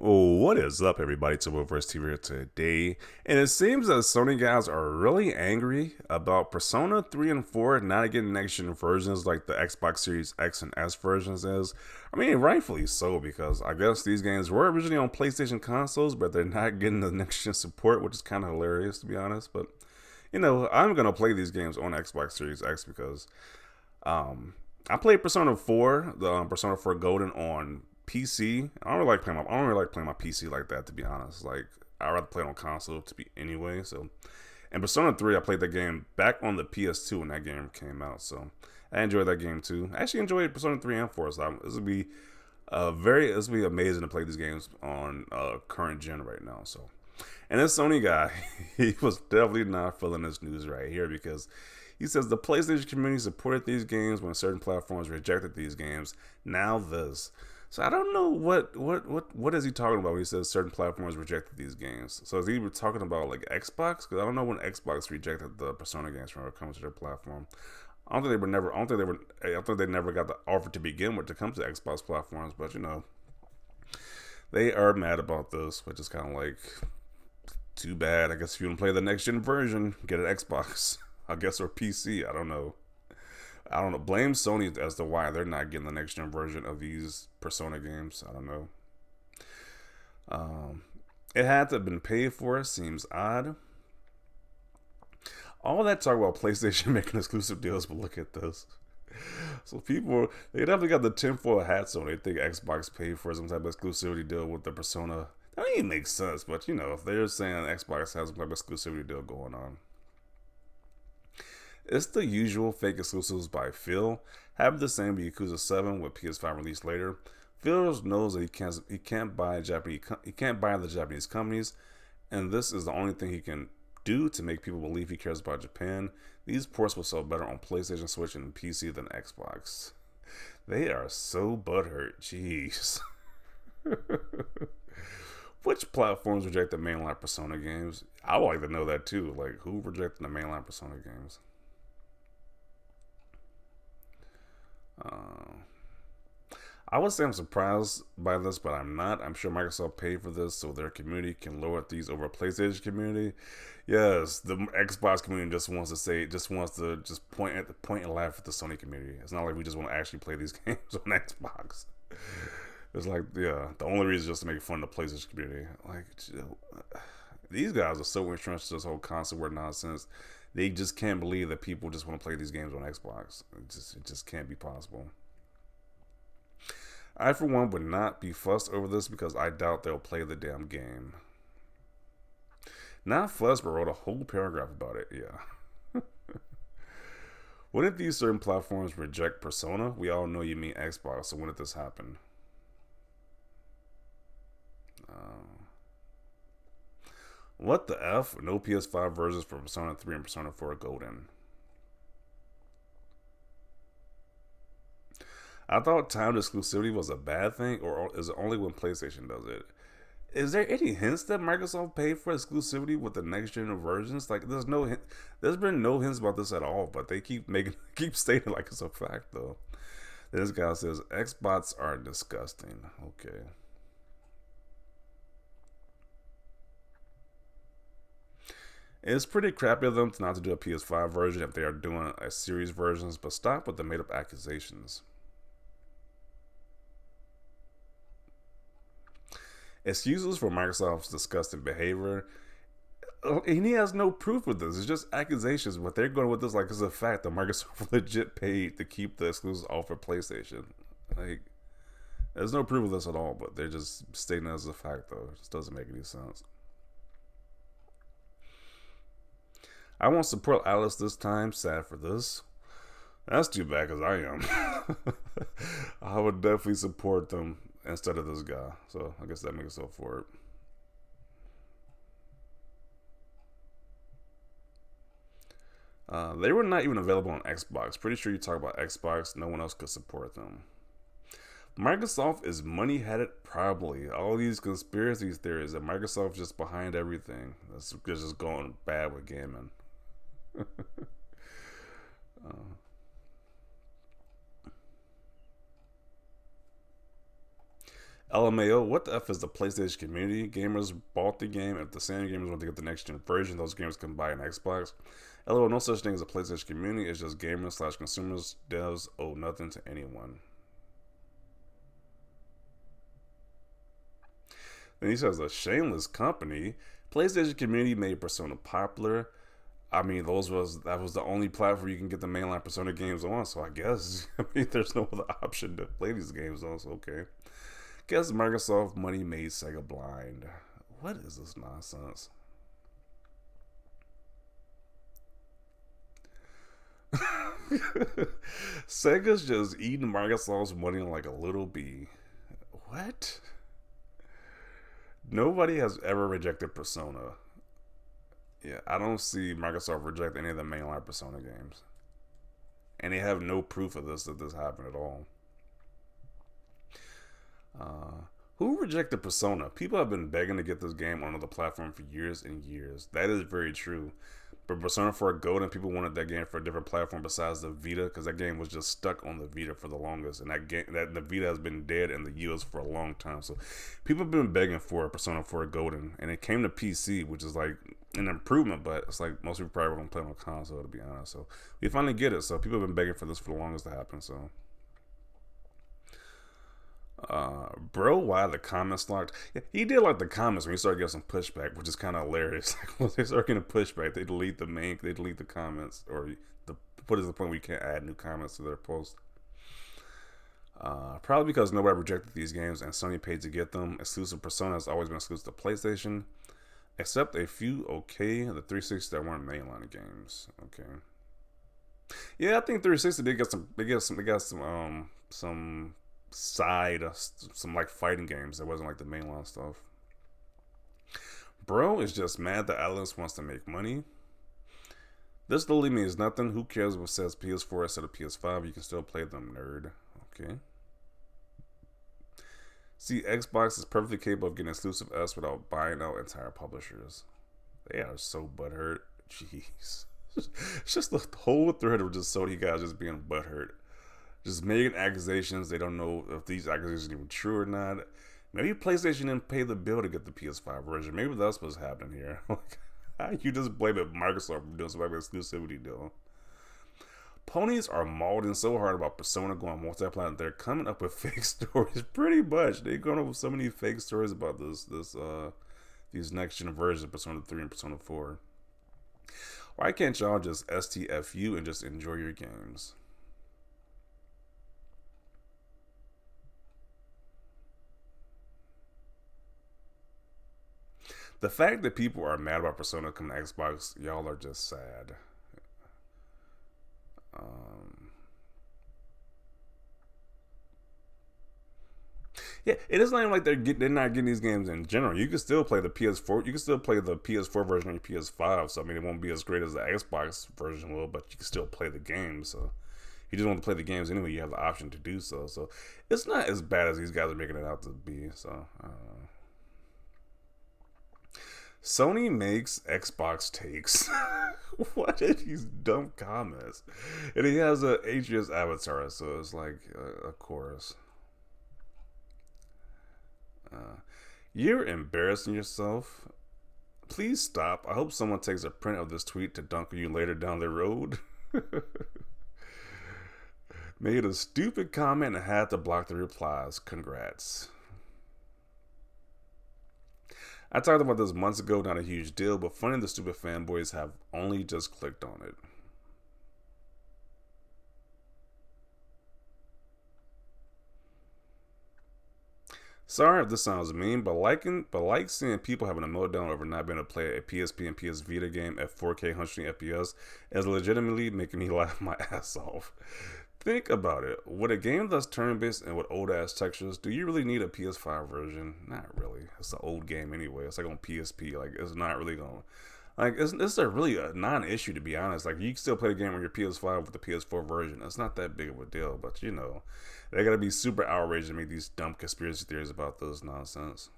Oh, what is up, everybody? It's Verse TV here today, and it seems that Sony guys are really angry about Persona 3 and 4 not getting next gen versions like the Xbox Series X and S versions is. I mean, rightfully so, because I guess these games were originally on PlayStation consoles, but they're not getting the next gen support, which is kind of hilarious to be honest. But I'm gonna play these games on Xbox Series X because um, I played Persona 4, the Persona 4 Golden on PC. I don't really like playing my PC like that, to be honest. Like I rather play it on console to be anyway. So, and Persona 3, I played that game back on the PS2 when that game came out. So I enjoyed that game too. I actually enjoyed Persona 3 and 4. So this would be amazing to play these games on current gen right now. So, and this Sony guy, he was definitely not feeling this news right here because he says the PlayStation community supported these games when certain platforms rejected these games. Now this. So I don't know what is he talking about when he says certain platforms rejected these games. So is he talking about like Xbox? Because I don't know when Xbox rejected the Persona games from coming to their platform. I don't think they were never. I don't think they were. I think they never got the offer to begin with to come to Xbox platforms. But they are mad about this, which is kind of like too bad. I guess if you want to play the next gen version, get an Xbox. I guess or PC. I don't know. I don't know. Blame Sony as to why they're not getting the next gen version of these Persona games. I don't know. Um, it had to have been paid for. Seems odd. All that talk about PlayStation making exclusive deals, but look at this. So people, they definitely got the tinfoil hats on. They think Xbox paid for some type of exclusivity deal with the Persona. That don't even make sense. But if they're saying Xbox has some type of exclusivity deal going on, it's the usual fake exclusives by Phil. Happened the same with Yakuza 7 with PS5 released later. Phil knows that he can't buy the Japanese companies, and this is the only thing he can do to make people believe he cares about Japan. These ports will sell better on PlayStation, Switch, and PC than Xbox. They are so butthurt. Jeez. Which platforms reject the mainline Persona games? I would like to know that too. Like, who rejected the mainline Persona games? Uh, I would say I'm surprised by this, but I'm not. I'm sure Microsoft paid for this so their community can lower these over PlayStation community. Yes, the Xbox community just wants to just point and laugh at the Sony community. It's not like we just want to actually play these games on Xbox. It's like, yeah, the only reason is just to make fun of the PlayStation community. Like, these guys are so entrenched in this whole console war nonsense. They just can't believe that people just want to play these games on Xbox. It just can't be possible. I, for one, would not be fussed over this because I doubt they'll play the damn game. Not fussed, but wrote a whole paragraph about it. Yeah. When did these certain platforms reject Persona? We all know you mean Xbox, so when did this happen? Uh, what the F? No PS5 versions for Persona 3 and Persona 4 Golden. I thought timed exclusivity was a bad thing, or is it only when PlayStation does it? Is there any hints that Microsoft paid for exclusivity with the next gen versions? Like, there's been no hints about this at all, but they keep stating like it's a fact though. This guy says Xbots are disgusting. Okay. It's pretty crappy of them to not to do a PS5 version if they are doing a series versions, but stop with the made up accusations. Excuses for Microsoft's disgusting behavior. And he has no proof with this. It's just accusations, but they're going with this like it's a fact that Microsoft legit paid to keep the exclusives off for PlayStation. Like, there's no proof of this at all, but they're just stating it as a fact, though. It just doesn't make any sense. I won't support Alice this time. Sad for this. That's too bad because I am. I would definitely support them instead of this guy. So I guess that makes up for it. They were not even available on Xbox. Pretty sure you talk about Xbox, no one else could support them. Microsoft is money headed, probably. All these conspiracy theories that Microsoft's just behind everything. That's just going bad with gaming. uh, LMAO, what the F is the PlayStation community? Gamers bought the game. If the same gamers want to get the next gen version, those gamers can buy an Xbox. LOL, no such thing as a PlayStation community. It's just gamers slash consumers. Devs owe nothing to anyone. Then he says a shameless company. PlayStation community made Persona popular. I mean, that was the only platform you can get the mainline Persona games on. So I guess there's no other option to play these games on. So okay, guess Microsoft money made Sega blind. What is this nonsense? Sega's just eating Microsoft's money like a little bee. What? Nobody has ever rejected Persona. Yeah, I don't see Microsoft reject any of the mainline Persona games. And they have no proof of this, that this happened at all. Who rejected Persona? People have been begging to get this game on the platform for years and years. That is very true. But Persona 4 Golden, people wanted that game for a different platform besides the Vita, because that game was just stuck on the Vita for the longest, and that the Vita has been dead in the US for a long time. So people have been begging for Persona 4 Golden, and it came to PC, which is like an improvement, but it's like most people probably won't play on console, to be honest. So we finally get it. So people have been begging for this for the longest to happen. So. Bro, why the comments locked? Yeah, he did like the comments when he started getting some pushback, which is kind of hilarious. Like when they start getting pushback, they delete the comments, or what is the point where you can't add new comments to their post? Probably because nobody rejected these games and Sony paid to get them. Exclusive Persona has always been exclusive to PlayStation, except a few the 360 that weren't mainline games. Okay, yeah, I think 360 they got some side some like fighting games that wasn't like the mainline stuff. Bro is just mad that Atlas wants to make money. This literally means nothing. Who cares what says PS4 instead of PS5? You can still play them, nerd. Okay. See, Xbox is perfectly capable of getting exclusive S without buying out entire publishers. They are so butthurt. Jeez. It's just the whole thread of just Sony guys just being butthurt. Just making accusations. They don't know if these accusations are even true or not. Maybe PlayStation didn't pay the bill to get the PS5 version. Maybe that's what's happening here. How you just blame it Microsoft for doing some type of exclusivity deal? Ponies are mauled so hard about Persona going multi-platinum. They're coming up with fake stories. Pretty much, they're going up with so many fake stories about these next gen versions of Persona 3 and Persona 4. Why can't y'all just STFU and just enjoy your games? The fact that people are mad about Persona coming to Xbox, y'all are just sad. Yeah, it isn't even like they're not getting these games in general. You can still play the PS4. You can still play the PS4 version on your PS5. So I mean, it won't be as great as the Xbox version will, but you can still play the game. So if you just want to play the games anyway, you have the option to do so. So it's not as bad as these guys are making it out to be. So I don't know. Sony makes, Xbox takes. What are these dumb comments? And he has a Atreus avatar, so it's like a chorus. You're embarrassing yourself. Please stop. I hope someone takes a print of this tweet to dunk on you later down the road. Made a stupid comment and had to block the replies. Congrats. I talked about this months ago, not a huge deal, but funny the stupid fanboys have only just clicked on it. Sorry if this sounds mean, but like seeing people having a meltdown over not being able to play a PSP and PS Vita game at 4K 120 FPS is legitimately making me laugh my ass off. Think about it. With a game that's turn-based and with old-ass textures, do you really need a PS5 version? Not really. It's an old game anyway. It's like on PSP. Like, it's not really going to... Like, it's a really a non-issue, to be honest. Like, you can still play the game on your PS5 with the PS4 version. It's not that big of a deal. But, you know, they got to be super outraged to make these dumb conspiracy theories about this nonsense.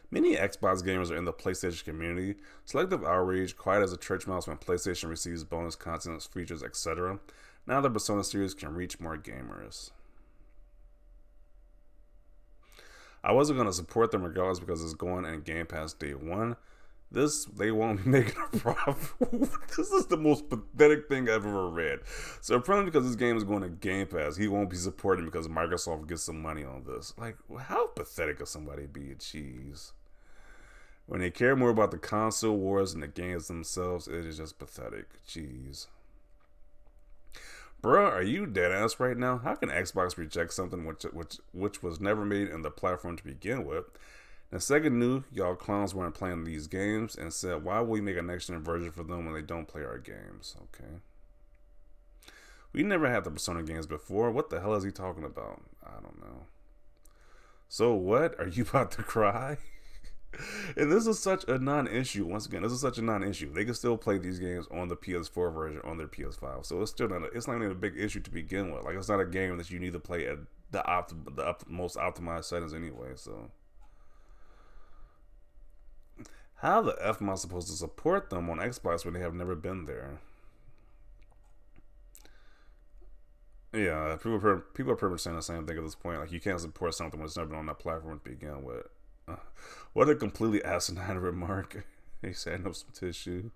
Many Xbox gamers are in the PlayStation community. Selective outrage, quiet as a church mouse when PlayStation receives bonus content, features, etc. Now the Persona series can reach more gamers. I wasn't going to support them regardless because it's going in Game Pass day one. This, they won't be making a profit. This is the most pathetic thing I've ever read. So apparently because this game is going to Game Pass, he won't be supporting because Microsoft gets some money on this. Like, how pathetic could somebody be? Jeez. When they care more about the console wars than the games themselves, it is just pathetic. Jeez. Bruh, are you dead ass right now? How can Xbox reject something which was never made in the platform to begin with? And second, knew y'all clowns weren't playing these games and said, why would we make a next gen version for them when they don't play our games? Okay. We never had the Persona games before. What the hell is he talking about? I don't know. So what? Are you about to cry? And this is such a non-issue. Once again, this is such a non-issue. They can still play these games on the PS4 version on their PS5, so it's still not. It's not even a big issue to begin with. Like, it's not a game that you need to play at the most optimized settings anyway. So, how the f am I supposed to support them on Xbox when they have never been there? Yeah, people are pretty much saying the same thing at this point. Like, you can't support something when it's never been on that platform to begin with. What a completely asinine remark. He said no some tissue.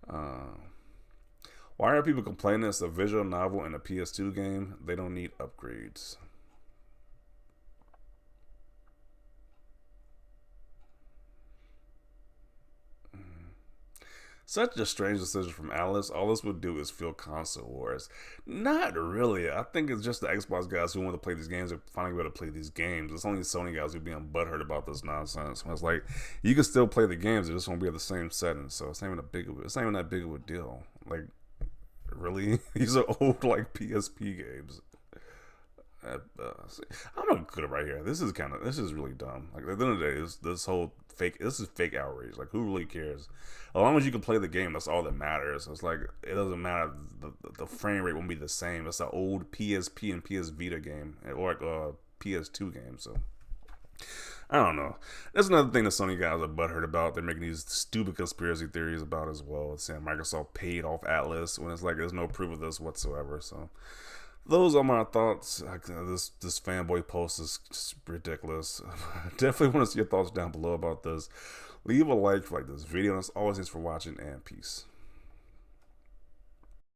Why are people complaining it's a visual novel and a PS2 game? They don't need upgrades. Such a strange decision from Alice. All this would do is fuel console wars. Not really. I think it's just the Xbox guys who want to play these games are finally able to play these games. It's only Sony guys who are being butthurt about this nonsense. It's like, you can still play the games, it just won't be at the same setting. So it's not even that big of a deal. Like, really? These are old like PSP games. I'm not good right here. This is really dumb. Like, at the end of the day, this is fake outrage. Like, who really cares? As long as you can play the game, that's all that matters. It's like, it doesn't matter. The frame rate won't be the same. It's an old PSP and PS Vita game, or like a PS2 game. So I don't know. That's another thing that Sony guys are butthurt about. They're making these stupid conspiracy theories about as well. It's saying Microsoft paid off Atlas when it's like there's no proof of this whatsoever. So those are my thoughts. This fanboy post is just ridiculous. Definitely want to see your thoughts down below about this. Leave a like for this video. And as always, thanks for watching, and peace.